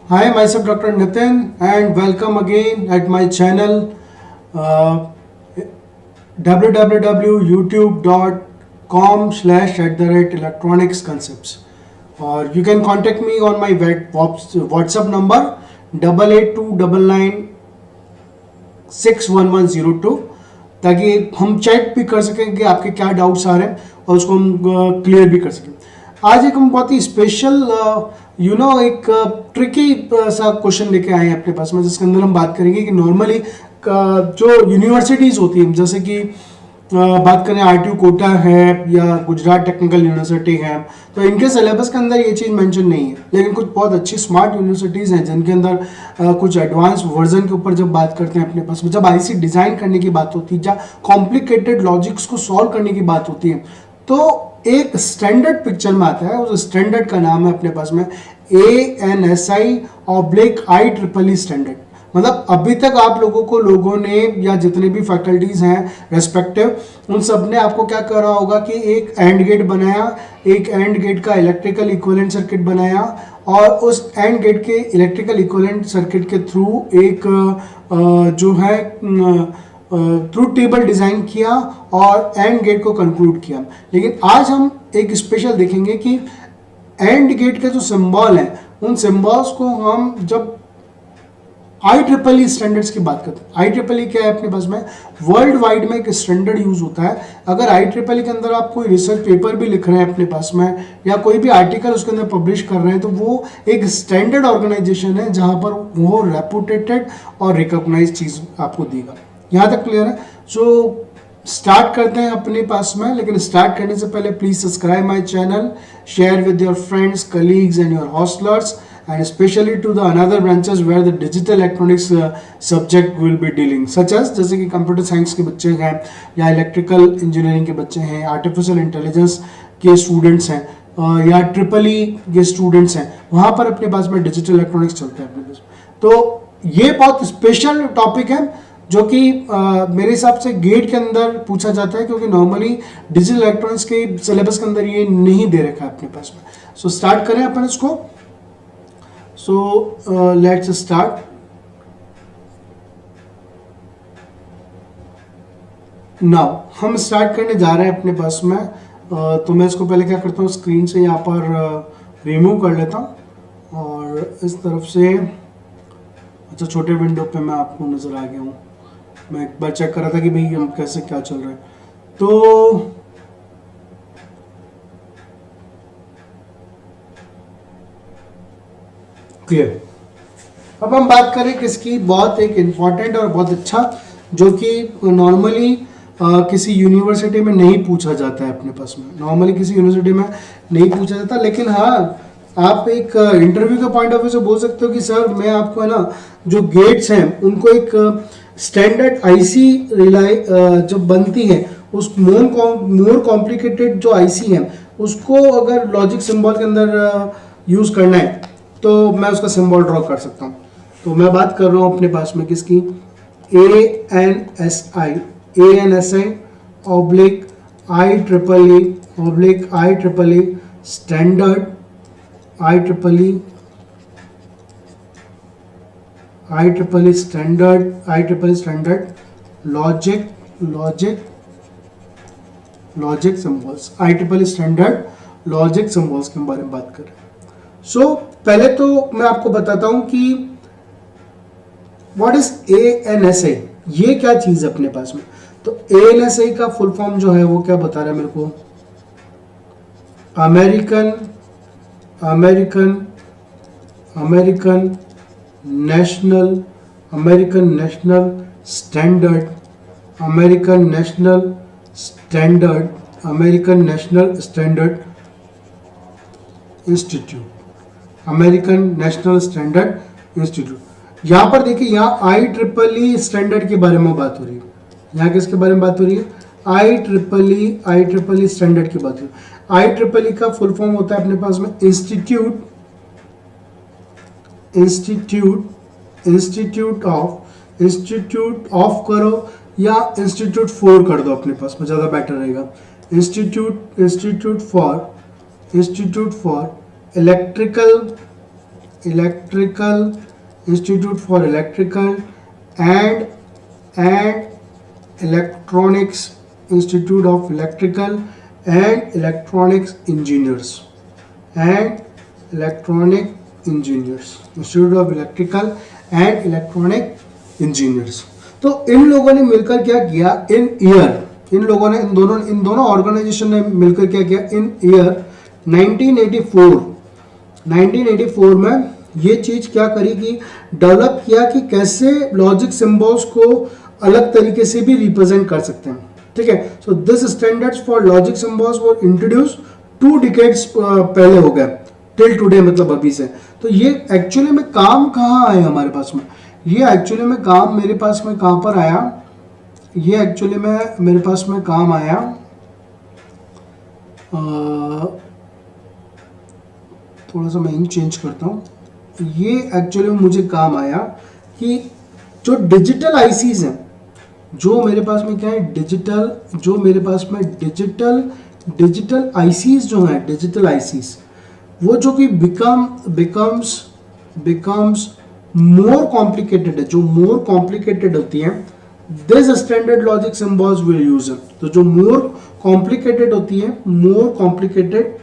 Hi, myself Dr. Nitin, and welcome again at my channel www.youtube.com/electronics concepts. Or you can contact me on my WhatsApp number 8829961102 ताकि हम check भी कर सकें कि आपके क्या डाउट्स आ रहे हैं और उसको हम क्लियर भी कर सकें। आज एक हम बहुत ही स्पेशल एक ट्रिकी सा क्वेश्चन लेके आए हैं अपने पास में, जिसके अंदर हम बात करेंगे कि नॉर्मली जो यूनिवर्सिटीज़ होती हैं, जैसे कि बात करें आरटीयू कोटा है या गुजरात टेक्निकल यूनिवर्सिटी है, तो इनके सिलेबस के अंदर ये चीज़ मेंशन नहीं है। लेकिन कुछ बहुत अच्छी स्मार्ट यूनिवर्सिटीज़ हैं जिनके अंदर कुछ एडवांस वर्जन के ऊपर जब बात करते हैं अपने पास में, जब आईसी डिज़ाइन करने की बात होती है, जब कॉम्प्लिकेटेड लॉजिक्स को सॉल्व करने की बात होती है, तो एक स्टैंडर्ड पिक्चर में आता है। उस स्टैंडर्ड का नाम है अपने पास में ANSI/IEEE स्टैंडर्ड। मतलब अभी तक आप लोगों ने या जितने भी फैकल्टीज हैं रेस्पेक्टिव, उन सब ने आपको क्या करा होगा कि एक एंड गेट बनाया, एक एंड गेट का इलेक्ट्रिकल इक्विवेलेंट सर्किट बनाया, और उस एंड गेट के इलेक्ट्रिकल इक्विवेलेंट सर्किट के थ्रू एक जो है ट्रूथ टेबल डिजाइन किया और एंड गेट को कंक्लूड किया। लेकिन आज हम एक स्पेशल देखेंगे कि एंड गेट के जो सिंबल हैं, उन सिंबल्स को हम जब IEEE स्टैंडर्ड्स की बात करते हैं। IEEE क्या है अपने पास में? वर्ल्ड वाइड में एक स्टैंडर्ड यूज होता है। अगर IEEE के अंदर आप कोई रिसर्च पेपर भी लिख रहे हैं अपने पास में, या कोई भी आर्टिकल उसके अंदर पब्लिश कर रहे हैं, तो वो एक स्टैंडर्ड ऑर्गेनाइजेशन है जहां पर वो रेपुटेटेड और रिकॉग्नाइज चीज आपको देगा। यहाँ तक क्लियर है? सो स्टार्ट करते हैं अपने पास में। लेकिन स्टार्ट करने से पहले please subscribe my channel, share with your friends, colleagues and your hostellers, and especially to the another branches where the digital electronics subject will be dealing, such as जैसे कि कंप्यूटर साइंस के बच्चे हैं, या electrical engineering के बच्चे हैं, artificial intelligence के स्टूडेंट्स हैं, या EEE के स्टूडेंट्स हैं। वहाँ पर अपने पास में डिजिटल इलेक्ट्रॉनिक्स चलते हैं अपने पास। तो ये बहुत स्पेशल टॉपिक है जो कि मेरे हिसाब से गेट के अंदर पूछा जाता है, क्योंकि नॉर्मली डिजिटल इलेक्ट्रॉनिक्स के सिलेबस के अंदर ये नहीं दे रखा है अपने पास में। सो स्टार्ट करें अपन इसको। So let's start. Now हम स्टार्ट करने जा रहे हैं अपने पास में। तो मैं इसको पहले क्या करता हूँ, स्क्रीन से यहाँ पर रिमूव कर लेता हूँ, और इस तरफ से अच्छा छोटे विंडो पे मैं आपको नज़र आ गया हूँ। मैं एक बार चेक कर रहा था कि भाई हम कैसे क्या चल रहा है। तो क्लियर। अब हम बात करें किसकी, बहुत एक इम्पॉर्टेंट और बहुत अच्छा, जो कि नॉर्मली किसी यूनिवर्सिटी में नहीं पूछा जाता है अपने पास में। नॉर्मली किसी यूनिवर्सिटी में नहीं पूछा जाता, लेकिन हाँ आप एक इंटरव्यू के पॉइंट ऑफ व्यू से बोल सकते हो कि सर मैं आपको है ना, जो गेट्स हैं उनको एक स्टैंडर्ड आईसी रिलाई जब बनती है, उस मोर कॉम्प्लिकेटेड जो आईसी है उसको अगर लॉजिक सिंबल के अंदर यूज़ करना है तो मैं उसका सिंबल ड्रॉ कर सकता हूँ। तो मैं बात कर रहा हूँ अपने पास में किसकी, ANSI/IEEE standard IEEE standard logic symbols, IEEE standard logic symbols के बारे में बात कर रहे हैं। सो पहले तो मैं आपको बताता हूं कि व्हाट इज ANSI, ये क्या चीज है अपने पास में। तो ANSI का फुल फॉर्म जो है वो क्या बता रहा है मेरे को, अमेरिकन नेशनल स्टैंडर्ड इंस्टीट्यूट। यहां पर देखिए, यहाँ IEEE स्टैंडर्ड के बारे में बात हो रही है। यहाँ किसके बारे में बात हो रही है? IEEE स्टैंडर्ड की बात हो रही है। IEEE का फुल फॉर्म होता है अपने पास में इंस्टीट्यूट ऑफ करो या इंस्टीट्यूट फॉर कर दो अपने पास में, ज्यादा बेटर रहेगा। Institute for electrical electrical institute for electrical and electronics institute of electrical and electronics engineers institute of electrical and electronic engineers. तो इन लोगों ने मिलकर क्या किया, इन दोनों ऑर्गेनाइजेशन ने मिलकर क्या किया, इन ईयर 1984 में ये चीज क्या करी कि डेवलप किया कि कैसे लॉजिक सिंबल्स को अलग तरीके से भी रिप्रेजेंट कर सकते हैं। ठीक है, so this standards for logic symbols were introduce 2 decades पहले हो गया टिल टुडे, मतलब अभी से। तो ये एक्चुअली में काम कहाँ आए हमारे पास में, ये एक्चुअली में काम मेरे पास में कहाँ पर आया, ये एक्चुअली में मेरे पास में काम आया थोड़ा सा मैं इन चेंज करता हूँ। ये एक्चुअली में मुझे काम आया कि जो डिजिटल आईसीज हैं, जो मेरे पास में क्या है डिजिटल, जो मेरे पास में डिजिटल आईसीज जो हैं, डिजिटल आईसीज वो जो कि बिकम्स मोर कॉम्प्लिकेटेड है, जो मोर कॉम्प्लिकेटेड होती हैं, this standard logic symbols will use it. तो जो मोर कॉम्प्लिकेटेड होती है, more complicated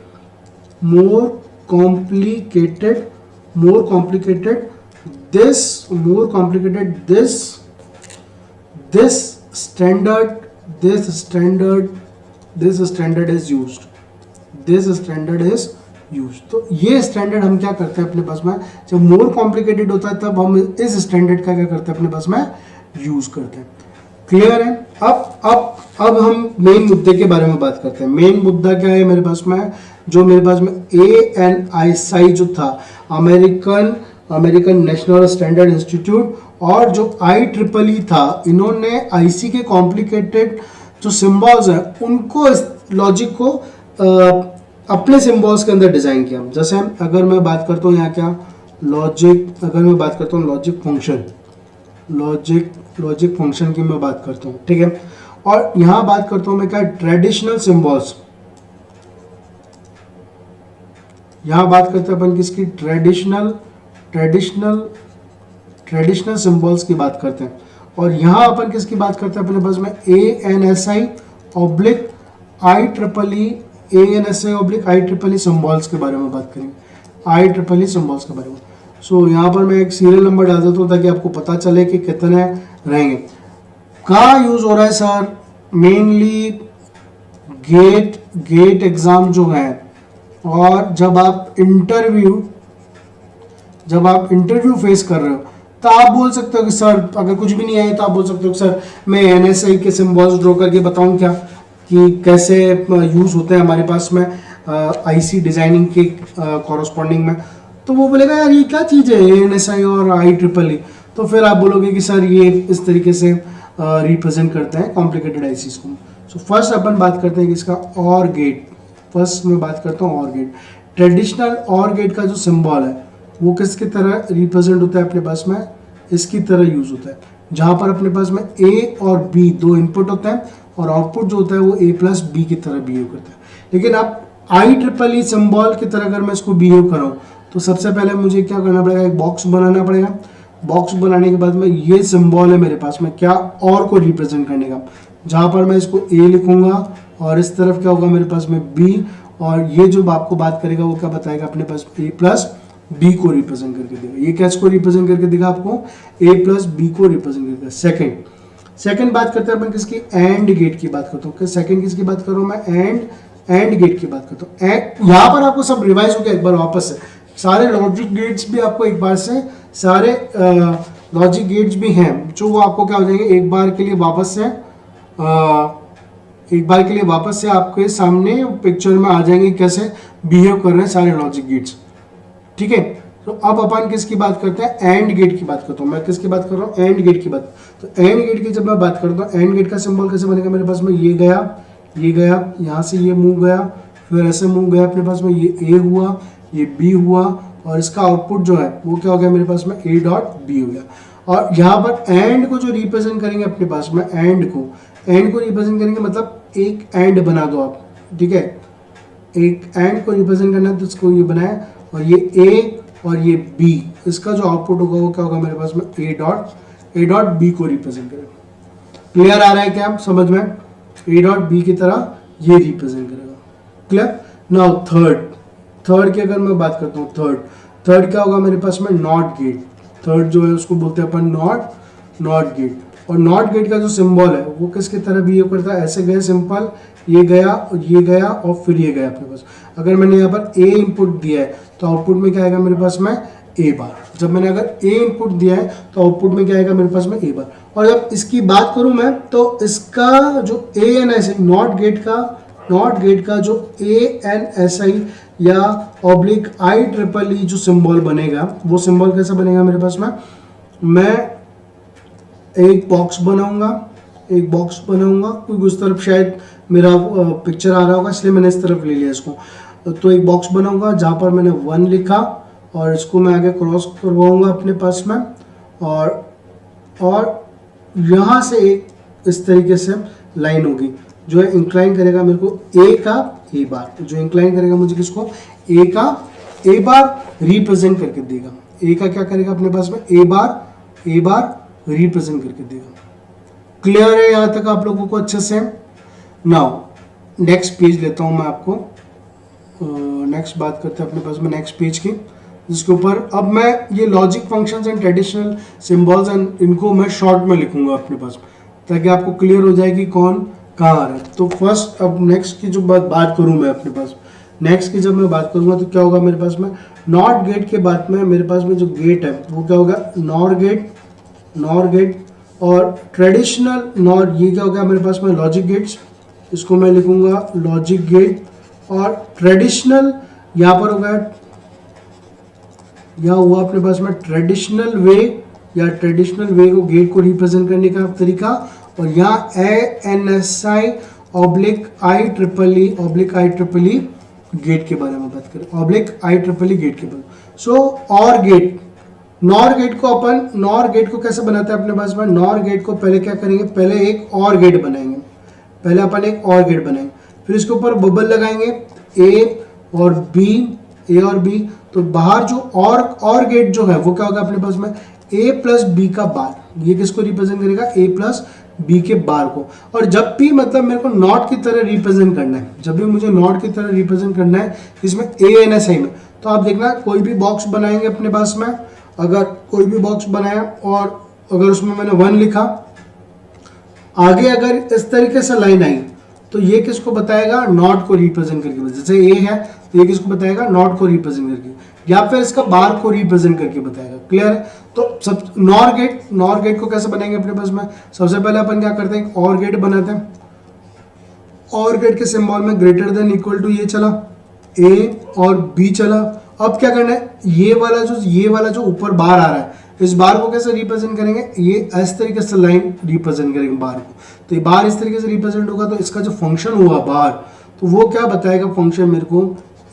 this standard is used। तो ये स्टैंडर्ड हम क्या करते हैं अपने पास में, जब मोर कॉम्प्लिकेटेड होता है तब हम इस स्टैंडर्ड का क्या करते हैं अपने पास में यूज करते हैं। क्लियर है। अब हम मेन मुद्दे के बारे में बात करते हैं। मेन मुद्दा क्या है मेरे पास में, जो मेरे पास में ANSI जो था, अमेरिकन नेशनल स्टैंडर्ड इंस्टीट्यूट, और जो IEEE था, इन्होंने आईसी के कॉम्प्लिकेटेड जो सिंबल्स हैं उनको, इस लॉजिक को अपने सिंबल्स के अंदर डिजाइन किया। जैसे अगर मैं बात करता हूँ यहाँ क्या लॉजिक, अगर मैं बात करता हूँ लॉजिक फंक्शन की मैं बात करता हूँ, ठीक है। और यहाँ बात करता हूँ मैं क्या ट्रेडिशनल सिंबल्स, यहाँ बात करते हैं अपन किसकी ट्रेडिशनल सिंबल्स की बात करते हैं। और यहाँ अपन किसकी बात करते हैं अपने पास में ANSI/IEEE सिंबल्स के बारे में बात करेंगे, IEEE सिंबल्स के बारे में। सो यहाँ पर मैं एक सीरियल नंबर डाल देता हूँ ताकि आपको पता चले कि कितने रहेंगे। कहाँ यूज हो रहा है सर, मेनली गेट एग्जाम जो है, और जब आप इंटरव्यू फेस कर रहे हो तो आप बोल सकते हो कि सर अगर कुछ भी नहीं आए तो आप बोल सकते हो कि सर मैं NSI के सिंबल्स ड्रॉ करके बताऊं क्या कि कैसे यूज होते हैं हमारे पास में आईसी डिजाइनिंग के कॉरस्पॉन्डिंग में। तो वो बोलेगा यार ये क्या चीज़ है ANSI और IEEE, तो फिर आप बोलोगे कि सर ये इस तरीके से रिप्रेजेंट करते हैं कॉम्प्लिकेटेड आईसीज को। सो फर्स्ट अपन बात करते हैं कि इसका OR गेट। फर्स्ट मैं बात करता हूँ OR gate. Traditional OR gate का जो सिंबल है वो किसकी तरह रिप्रेजेंट होता है अपने पास में, इसकी तरह यूज होता है, जहाँ पर अपने पास में A और B दो इनपुट होते हैं और आउटपुट जो होता है वो A+B की तरह बिहेव करता है। लेकिन आप IEEE सिंबल की तरह अगर मैं इसको बिहेव कराऊँ तो सबसे पहले मुझे क्या करना पड़ेगा, एक बॉक्स बनाना पड़ेगा। बॉक्स बनाने के बाद में ये सिंबल है मेरे पास में क्या और को रिप्रेजेंट करने का, जहाँ पर मैं इसको A लिखूंगा और इस तरफ क्या होगा मेरे पास में B, और ये जो आपको बात करेगा वो क्या बताएगा अपने पास A+B को रिप्रेजेंट करके देगा। ये कैसे को रिप्रेजेंट करके देगा आपको, A+B को रिप्रेजेंट करके। सेकंड बात करते हैं अपन किसकी, एंड गेट की बात करता हूँ। सेकंड किसकी बात कर रहा हूँ मैं, एंड गेट की बात करता हूँ। यहाँ पर आपको सब रिवाइज हो गया एक बार वापस से, सारे लॉजिक गेट्स भी आपको एक बार से, सारे लॉजिक गेट्स भी हैं जो वो आपको क्या हो जाएंगे एक बार के लिए वापस से आपके सामने पिक्चर में आ जाएंगे कैसे बिहेव कर रहे हैं सारे लॉजिक गेट्स, ठीक है। तो अब अपन किसकी बात करते हैं, एंड गेट की बात करता हूँ। मैं किसकी बात कर रहा हूँ, एंड गेट की बात। तो एंड गेट की जब मैं बात करता हूँ, एंड गेट का सिंबल कैसे बनेगा मेरे पास में, ये गया यहाँ से ये मूव गया, फिर ऐसे मूव गया अपने पास में, ये A हुआ, ये B हुआ, और इसका आउटपुट जो है वो क्या हो गया मेरे पास में A.B हो गया। और यहाँ पर एंड को जो रिप्रेजेंट करेंगे अपने पास में, एंड को रिप्रेजेंट करेंगे, मतलब एक एंड बना दो आप, ठीक है। एक एंड को रिप्रेजेंट करना है तो इसको ये बनाए, और ये A और ये B, इसका जो आउटपुट होगा वो क्या होगा मेरे पास में A डॉट B को रिप्रेजेंट करेगा। क्लियर आ रहा है क्या आप समझ में? A डॉट B की तरह ये रिप्रेजेंट करेगा। क्लियर? नाउ थर्ड की अगर मैं बात करता हूँ, थर्ड क्या होगा मेरे पास में? Not gate. थर्ड जो है उसको बोलते हैं अपन नॉट गेट। और नॉट गेट का जो सिंबल है वो किसकी तरह बिहेव करता है? ऐसे गए सिंपल, ये गया और ये गया और फिर ये गया अपने पास। अगर मैंने यहाँ पर A इनपुट दिया है तो आउटपुट में क्या आएगा मेरे पास में? A बार। जब मैंने अगर A इनपुट दिया है तो आउटपुट में क्या आएगा मेरे पास में? A बार। और जब इसकी बात करूं मैं तो इसका जो ANSI नॉट गेट का जो ANSI या ऑब्लिक IEEE जो सिंबल बनेगा, वो सिंबल कैसा बनेगा मेरे पास में? मैं एक बॉक्स बनाऊंगा क्योंकि उस तरफ शायद मेरा पिक्चर आ रहा होगा इसलिए मैंने इस तरफ ले लिया इसको। तो एक बॉक्स बनाऊंगा जहाँ पर मैंने 1 लिखा और इसको मैं आगे क्रॉस करवाऊंगा अपने पास में, और यहाँ से एक इस तरीके से लाइन होगी जो है इंक्लाइन करेगा मेरे को A का A बार, जो इंक्लाइन करेगा मुझे किसको? A का A बार रिप्रेजेंट करके देगा। A का क्या करेगा अपने पास में? A बार रिप्रेजेंट करके देगा। क्लियर है यहाँ तक आप लोगों को अच्छे से? नाउ नेक्स्ट पेज लेता हूँ मैं आपको, नेक्स्ट बात करते हैं अपने पास में नेक्स्ट पेज की, जिसके ऊपर अब मैं ये logic functions and traditional symbols and इनको मैं शॉर्ट में लिखूंगा अपने पास, ताकि आपको क्लियर हो जाए कि कौन कहाँ आ रहा है। तो फर्स्ट अब नेक्स्ट की जो बात करूँ मैं अपने पास, नेक्स्ट की जब मैं बात करूँगा तो क्या होगा मेरे पास में? नॉट गेट के बाद में मेरे पास में जो गेट है वो क्या होगा? NOR gate. और ट्रेडिशनल नॉर, ये क्या होगा मेरे पास में? Logic gates. इसको मैं लिखूंगा लॉजिक गेट। और ट्रेडिशनल यहाँ पर होगा, यह हुआ अपने पास में ट्रेडिशनल वे, या ट्रेडिशनल वे को गेट को रिप्रेजेंट करने का तरीका। और यहाँ ANSI ऑब्लिक IEEE गेट के बारे में बात करें, ऑब्लिक IEEE गेट के बारे में। सो और गेट, नॉर गेट को कैसे बनाते हैं अपने पास में? नॉर गेट को पहले क्या करेंगे? पहले एक और गेट बनाएंगे, फिर इसके ऊपर बबल लगाएंगे A और B। तो बाहर जो और गेट जो है वो क्या होगा अपने पास में? A प्लस B का बार। ये किसको रिप्रेजेंट करेगा? A प्लस B के बार को। और जब भी मतलब मेरे को नॉट की तरह रिप्रेजेंट करना है, इसमें ANSI में, तो आप देखना कोई भी बॉक्स बनाएंगे अपने पास में, अगर कोई भी बॉक्स बनाया और अगर उसमें मैंने 1 लिखा, आगे अगर इस तरीके से लाइन आई तो ये किसको बताएगा? नॉट को रिप्रेजेंट करके। जैसे A है तो ये किसको बताएगा? नॉट को रिप्रेजेंट करके, या फिर इसका बार को रिप्रेजेंट करके बताएगा। क्लियर है? तो सब नॉर गेट को कैसे बनाएंगे अपने पास में? सबसे पहले अपन क्या करते हैं? और गेट बनाते हैं। और गेट के सिंबल में ग्रेटर देन इक्वल टू ये चला, A और B चला। अब क्या करना है? ये वाला जो ऊपर बार आ रहा है, इस बार को कैसे रिप्रेजेंट करेंगे? ये इस तरीके से लाइन रिप्रेजेंट करेंगे बार को। तो ये बार इस तरीके से रिप्रेजेंट होगा, तो इसका जो फंक्शन हुआ बार, तो वो क्या बताएगा फंक्शन मेरे को?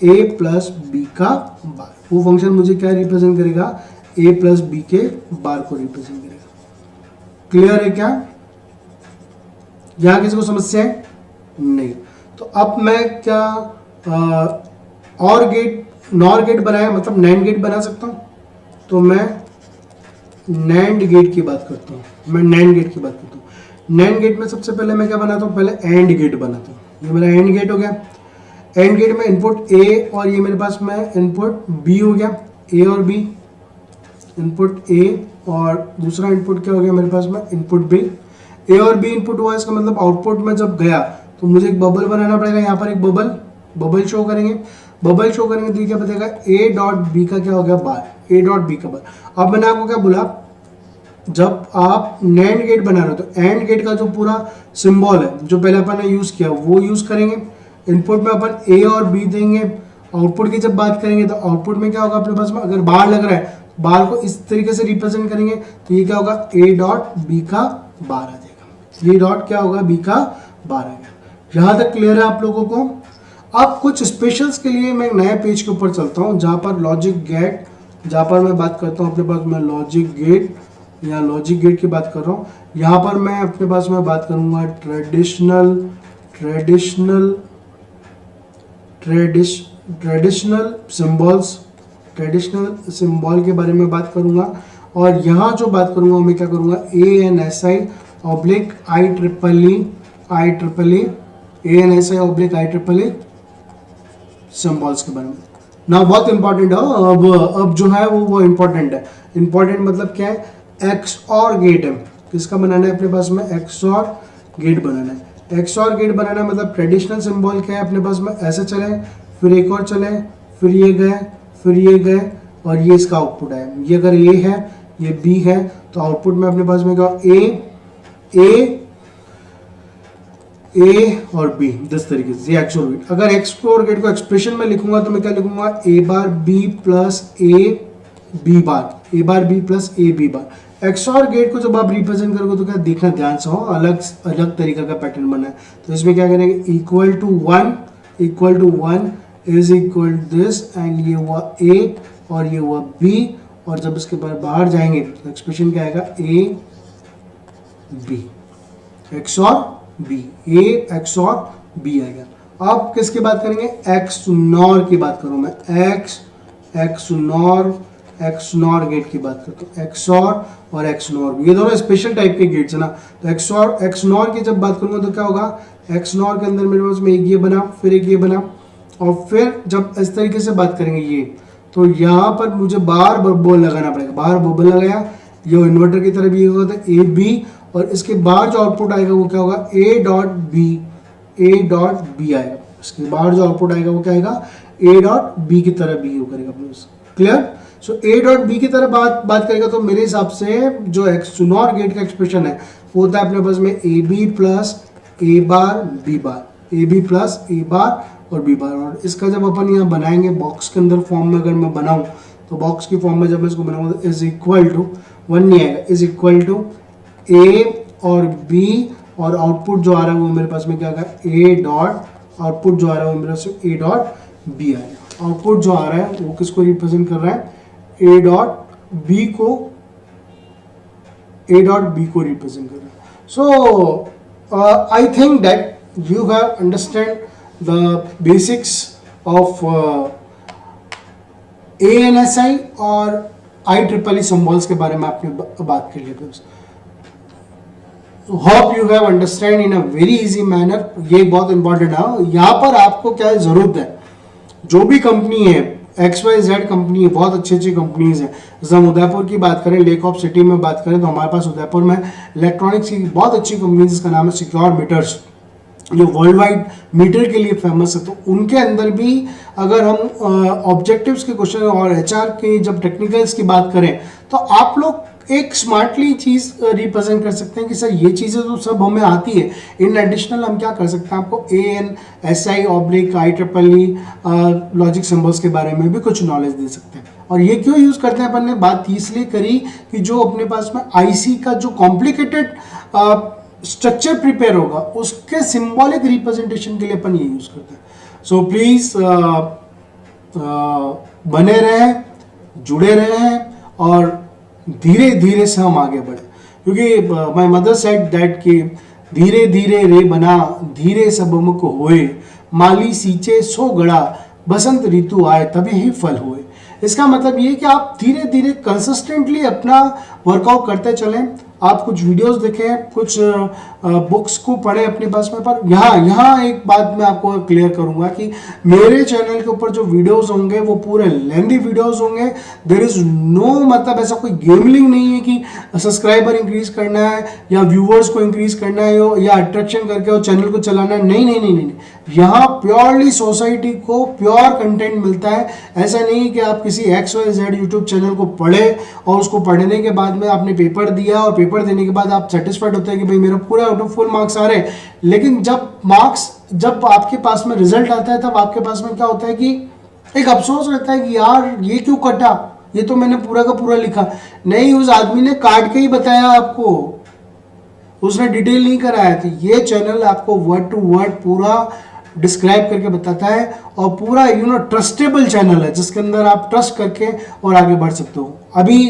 A प्लस B का बार। वो फंक्शन मुझे क्या रिप्रेजेंट करेगा? A प्लस B के बार को रिप्रेजेंट करेगा। क्लियर है क्या? यहाँ किसी को समस्या है? नहीं। तो अब मैं क्या नॉर गेट बनाया, मतलब नैंड गेट बना सकता हूँ। तो मैं नैंड गेट की बात करता हूँ। नैंड गेट में सबसे पहले मैं क्या बनाता हूँ? पहले एंड गेट बनाता हूँ। ये मेरा एंड गेट हो गया। एंड गेट में इनपुट A और ये मेरे पास में इनपुट B हो गया, A और B। इनपुट A और दूसरा इनपुट क्या हो गया मेरे पास में? Input B। A और B इनपुट हुआ, इसका मतलब आउटपुट में जब गया तो मुझे एक बबल बनाना पड़ेगा। यहाँ पर एक बबल शो करेंगे तो ये क्या बताएगा? A डॉट B का क्या हो गया? बार। A डॉट B का बार। अब मैंने आपको क्या बोला? जब आप नैंड गेट बना रहे हो तो एंड गेट का जो पूरा सिंबल है जो पहले अपन ने यूज किया वो यूज करेंगे। इनपुट में अपन A और B देंगे। आउटपुट की जब बात करेंगे तो आउटपुट में क्या होगा अपने पास में? अगर बार लग रहा है, बार को इस तरीके से रिप्रेजेंट करेंगे तो ये क्या होगा? A डॉट B का बार आ जाएगा। ये डॉट क्या होगा? B का बार आ गया। यहाँ तक क्लियर है आप लोगों को? अब कुछ स्पेशल्स के लिए मैं एक नए पेज के ऊपर चलता हूँ, जहाँ पर लॉजिक गेट, जहाँ पर मैं बात करता हूँ अपने पास में लॉजिक गेट की बात कर रहा हूँ। यहाँ पर मैं अपने पास में बात करूँगा ट्रेडिशनल ट्रेडिशनल सिंबल के बारे में बात करूंगा। और यहाँ जो बात करूंगा मैं क्या करूंगा, ANSI oblique IEEE ANSI oblique IEEE symbols के बारे में। ना बहुत इंपॉर्टेंट है, अब जो है वो इंपॉर्टेंट है। इंपॉर्टेंट मतलब क्या है, XOR गेट है। किसका बनाना है अपने पास में, XOR गेट बनाना है। XOR गेट बनाना मतलब ट्रेडिशनल सिंबल क्या है अपने पास में, ऐसे चले, फिर एक और चले, फिर ये गए, फिर ये गए, और ये इसका आउटपुट है। ये अगर A है, ये B है, तो आउटपुट में अपने पास में क्या, A और B, जिस तरीके से ये XOR गेट। अगर XOR गेट को एक्सप्रेशन में लिखूंगा तो मैं क्या लिखूंगा, A bar B plus A B bar, A bar B plus A B bar. XOR gate को जब आप रिप्रेजेंट करोगे तो क्या देखना ध्यान से हो, अलग अलग तरीका का पैटर्न बना है। तो इसमें क्या करेंगे, equal to one is equal this, and ये हुआ A और ये हुआ B, और जब इसके बाद बाहर जाएंगे तो एक्सप्रेशन क्या आएगा, A B XOR B, A XOR B आएगा। अब किसकी बात करेंगे, XNOR की बात करूं मैं, XNOR गेट की बात करता हूँ। XOR और XNOR ये दोनों स्पेशल टाइप के गेट्स है ना। तो XNOR की जब बात करूंगा तो क्या होगा, XNOR के अंदर मेरे पास में एक ये बना, फिर एक ये बना, और फिर जब इस तरीके से बात करेंगे ये, तो यहाँ पर मुझे बार बबल लगाना पड़ेगा। बाहर बबल लगाया, ये इन्वर्टर की तरह भी होगा तो A B, और इसके बाहर जो आउटपुट आएगा वो क्या होगा, A डॉट B आएगा। इसके बाहर जो आउटपुट आएगा वो क्या आएगा, A डॉट B की तरह भी करेगा। Clear. So A dot B की तरह बात करेगा तो मेरे हिसाब से जो XNOR गेट का एक्सप्रेशन है वो होता है अपने पास में AB plus A bar B bar, AB plus A बार और B बार। और इसका जब अपन यहाँ बनाएंगे बॉक्स के अंदर फॉर्म में, अगर मैं बनाऊँ तो बॉक्स की फॉर्म में जब मैं इसको बनाऊंगा तो इज इक्वल टू 1 नहीं आएगा, इज इक्वल टू A और B, और आउटपुट जो आ रहा है वो मेरे पास में क्या आएगा, A डॉट, आउटपुट जो आ रहा है वो मेरे पास A डॉट B आएगा। आउटपुट जो आ रहा है वो किसको रिप्रेजेंट कर रहा है, A डॉट B को रिप्रेजेंट कर रहा है। So I think that you have understand the basics of ANSI और IEEE सिंबल्स के बारे में आपने बात कर ली। Hope you have understand in a very easy manner. ये बहुत इंपॉर्टेंट है। यहाँ पर आपको क्या जरूरत है, जो भी कंपनी है, XYZ कंपनी है, बहुत अच्छी अच्छी कंपनीज है। जैसे हम उदयपुर की बात करें, लेक ऑफ सिटी में बात करें, तो हमारे पास उदयपुर में इलेक्ट्रॉनिक्स की बहुत अच्छी कंपनी जिसका नाम है सिक्योर मीटर्स, जो वर्ल्ड वाइड मीटर के लिए फेमस है। तो उनके अंदर भी अगर हम ऑब्जेक्टिव्स के क्वेश्चन और HR के जब टेक्निकल्स की बात करें तो आप लोग एक स्मार्टली चीज़ रिप्रेजेंट कर सकते हैं कि सर ये चीज़ें तो सब हमें आती है, इन एडिशनल हम क्या कर सकते हैं, आपको ANSI oblique IEEE logic symbols के बारे में भी कुछ नॉलेज दे सकते हैं। और ये क्यों यूज़ करते हैं अपन ने, बात इसलिए करी कि जो अपने पास में IC का जो कॉम्प्लिकेटेड स्ट्रक्चर प्रिपेयर होगा उसके सिंबॉलिक रिप्रेजेंटेशन के लिए अपन ये यूज़ करते हैं। सो प्लीज़ बने रहें, जुड़े रहें, और धीरे धीरे से हम आगे बढ़े, क्योंकि माय मदर सेड दैट कि धीरे धीरे रे बना, धीरे सब मुख होए, माली सींचे सो गड़ा, बसंत ऋतु आए तभी ही फल हुए। इसका मतलब ये कि आप धीरे धीरे कंसिस्टेंटली अपना वर्कआउट करते चलें। आप कुछ वीडियोस देखें, कुछ बुक्स को पढ़ें अपने पास में। पर यहाँ एक बात मैं आपको क्लियर करूंगा कि मेरे चैनल के ऊपर जो वीडियोस होंगे वो पूरे लेंथी वीडियोस होंगे। देयर इज नो, मतलब ऐसा कोई गेमलिंग नहीं है कि सब्सक्राइबर इंक्रीज करना है या व्यूवर्स को इंक्रीज करना है या अट्रैक्शन करके वो चैनल को चलाना है। नहीं। यहाँ प्योरली सोसाइटी को प्योर कंटेंट मिलता है। ऐसा नहीं है कि आप किसी XYZ यूट्यूब चैनल को पढ़े और उसको पढ़ने के बाद में आपने पेपर दिया और पेपर देने के बाद आप सेटिस्फाइड होते हैं कि भाई मेरा पूरा आउट ऑफ फुल मार्क्स आ रहे हैं, लेकिन जब आपके पास में रिजल्ट आता है तब आपके पास में क्या होता है कि एक अफसोस रहता है कि यार ये क्यों कटा, ये तो मैंने पूरा का पूरा लिखा। नहीं, उस आदमी ने काट के ही बताया आपको, उसने डिटेल नहीं कराया। तो ये चैनल आपको वर्ड टू वर्ड पूरा डिस्क्राइब करके बताता है और पूरा ट्रस्टेबल चैनल है जिसके अंदर आप ट्रस्ट करके और आगे बढ़ सकते हो। अभी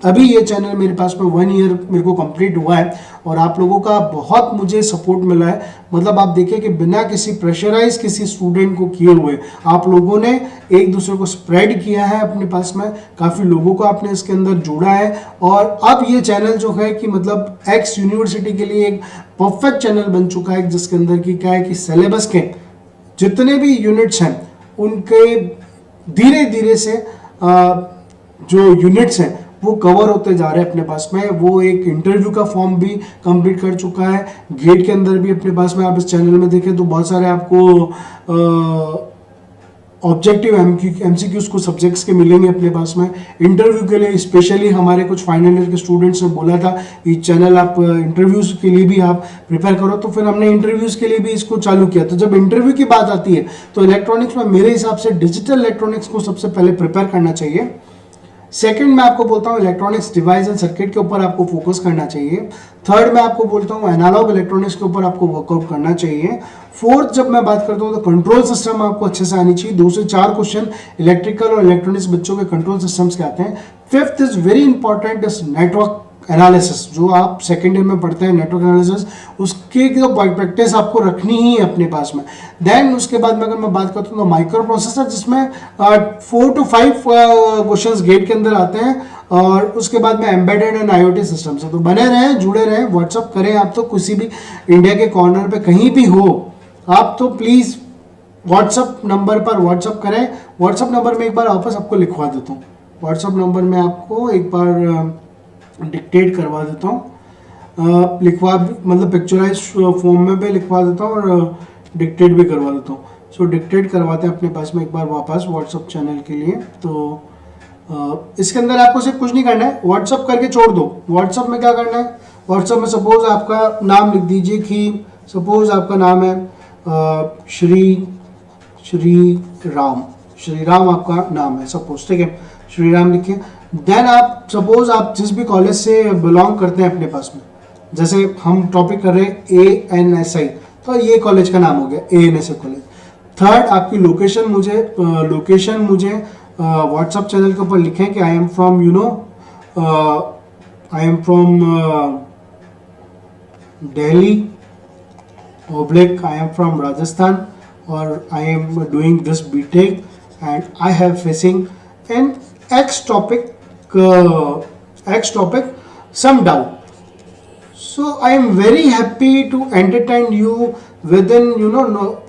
अभी ये चैनल मेरे पास में 1 ईयर मेरे को कंप्लीट हुआ है और आप लोगों का बहुत मुझे सपोर्ट मिला है। मतलब आप देखिए कि बिना किसी प्रेशराइज किसी स्टूडेंट को किए हुए आप लोगों ने एक दूसरे को स्प्रेड किया है अपने पास में, काफ़ी लोगों को आपने इसके अंदर जोड़ा है। और अब ये चैनल जो है कि मतलब एक्स यूनिवर्सिटी के लिए एक परफेक्ट चैनल बन चुका है, जिसके अंदर की क्या है कि सिलेबस के जितने भी यूनिट्स हैं उनके धीरे धीरे से जो यूनिट्स हैं वो कवर होते जा रहे हैं अपने पास में। वो एक इंटरव्यू का फॉर्म भी कंप्लीट कर चुका है, गेट के अंदर भी अपने पास में। आप इस चैनल में देखें तो बहुत सारे आपको ऑब्जेक्टिव एमसीक्यूज को सब्जेक्ट्स के मिलेंगे अपने पास में। इंटरव्यू के लिए स्पेशली हमारे कुछ फाइनल ईयर के स्टूडेंट्स ने बोला था ये चैनल आप इंटरव्यूज के लिए भी आप प्रिपेयर करो, तो फिर हमने इंटरव्यूज के लिए भी इसको चालू किया। तो जब इंटरव्यू की बात आती है तो इलेक्ट्रॉनिक्स में मेरे हिसाब से डिजिटल इलेक्ट्रॉनिक्स को सबसे पहले प्रिपेयर करना चाहिए। सेकंड मैं आपको बोलता हूँ इलेक्ट्रॉनिक्स डिवाइस एंड सर्किट के ऊपर आपको फोकस करना चाहिए। थर्ड मैं आपको बोलता हूँ एनालॉग इलेक्ट्रॉनिक्स के ऊपर आपको वर्कआउट करना चाहिए। फोर्थ जब मैं बात करता हूँ तो कंट्रोल सिस्टम आपको अच्छे से आनी चाहिए। 2 से 4 क्वेश्चन इलेक्ट्रिकल और इलेक्ट्रॉनिक्स बच्चों के कंट्रोल सिस्टम्स के आते हैं। Fifth is very important is network analysis, जो आप सेकेंड ईयर में पढ़ते हैं नेटवर्क एनालिसिस, उसकी जो प्रैक्टिस आपको रखनी ही है अपने पास में। देन उसके बाद में अगर मैं बात करता हूँ तो माइक्रो प्रोसेसर, जिसमें 4 to 5 क्वेश्चंस गेट के अंदर आते हैं। और उसके बाद में एम्बेडेड एंड आईओटी सिस्टम से तो बने रहें, जुड़े रहें, व्हाट्सअप करें। आप तो किसी भी इंडिया के कॉर्नर पे कहीं भी हो आप तो प्लीज़ व्हाट्सअप नंबर पर व्हाट्सअप करें। व्हाट्सअप नंबर में एक बार वापस आपको लिखवा देता हूँ। व्हाट्सअप नंबर में आपको एक बार डिक्टेट करवा देता हूँ, लिखवा मतलब पिक्चराइज फॉर्म में भी लिखवा देता हूँ और डिक्टेट भी करवा देता हूँ। सो डिक्टेट करवाते हैं अपने पास में एक बार वापस व्हाट्सअप चैनल के लिए। तो इसके अंदर आपको सिर्फ कुछ नहीं करना है, व्हाट्सअप करके छोड़ दो। व्हाट्सअप में क्या करना है, व्हाट्सअप में सपोज आपका नाम लिख दीजिए कि सपोज आपका नाम है श्री राम आपका नाम है सपोज, ठीक है, श्री राम लिखिए। देन आप सपोज आप जिस भी कॉलेज से बिलोंग करते हैं अपने पास में, जैसे हम टॉपिक कर रहे हैं ANSI, तो ये कॉलेज का नाम हो गया ANSI कॉलेज। थर्ड आपकी लोकेशन मुझे व्हाट्सअप चैनल के ऊपर लिखें कि I am from Delhi / I am from Rajasthan और I am doing this BTech and I have facing in X topic some doubt. So I am very happy to entertain you within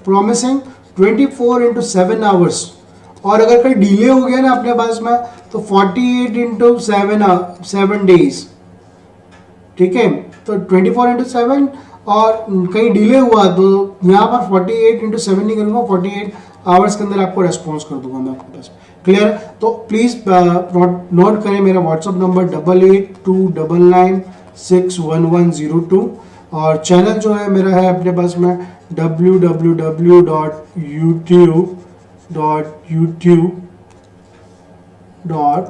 promising 24/7 hours. और अगर कोई delay हो गया ना अपने पास में तो 48/7 days, ठीक है। तो 24/7 और कहीं डिले हुआ तो यहाँ पर 48/7 नहीं करूँगा, 48 आवर्स के अंदर आपको रेस्पॉन्स कर दूंगा मैं आपके पास। क्लियर? तो प्लीज़ नोट करें मेरा व्हाट्सअप नंबर 8829961102 और चैनल जो है मेरा है अपने पास में www.youtube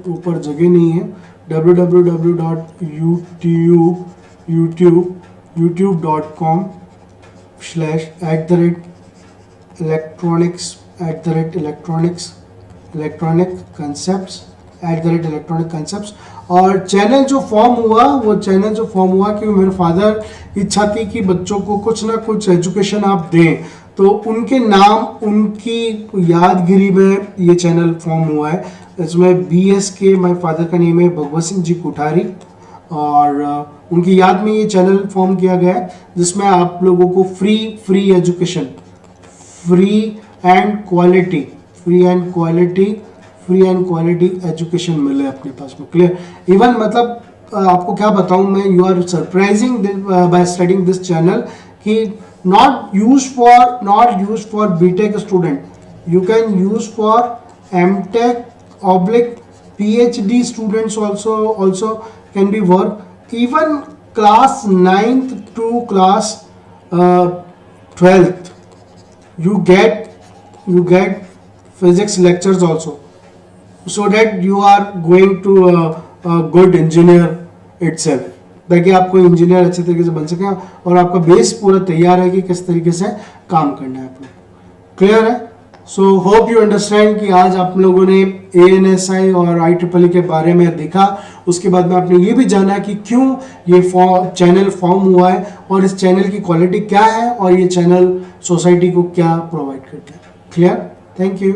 ऊपर जगह नहीं है, www.youtube.com/electronic concepts और चैनल जो फॉर्म हुआ कि मेरे फादर इच्छा थी कि बच्चों को कुछ ना कुछ एजुकेशन आप दें, तो उनके नाम उनकी यादगिरी में ये चैनल फॉर्म हुआ है। इसमें BS के माय फादर का नेम है भगवत सिंह जी कोठारी और उनकी याद में ये चैनल फॉर्म किया गया है, जिसमें आप लोगों को free education, free and quality education मिले अपने पास में। क्लियर? इवन मतलब आपको क्या बताऊं मैं, you are surprising by studying this channel कि not use for BTech student, you can use for MTech/PhD students also can be work. Even class 9th to class 12th you get physics lectures also, so that you are going to a good engineer itself, ताकि आप कोई engineer अच्छे तरीके से बन सकें और आपका बेस पूरा तैयार है कि किस तरीके से काम करना है आपको। क्लियर है? सो होप यू अंडरस्टैंड कि आज आप लोगों ने ANSI और IEEE के बारे में देखा। उसके बाद में आपने ये भी जाना कि क्यों ये चैनल फॉर्म हुआ है और इस चैनल की क्वालिटी क्या है और ये चैनल सोसाइटी को क्या प्रोवाइड करता है। क्लियर? Thank you.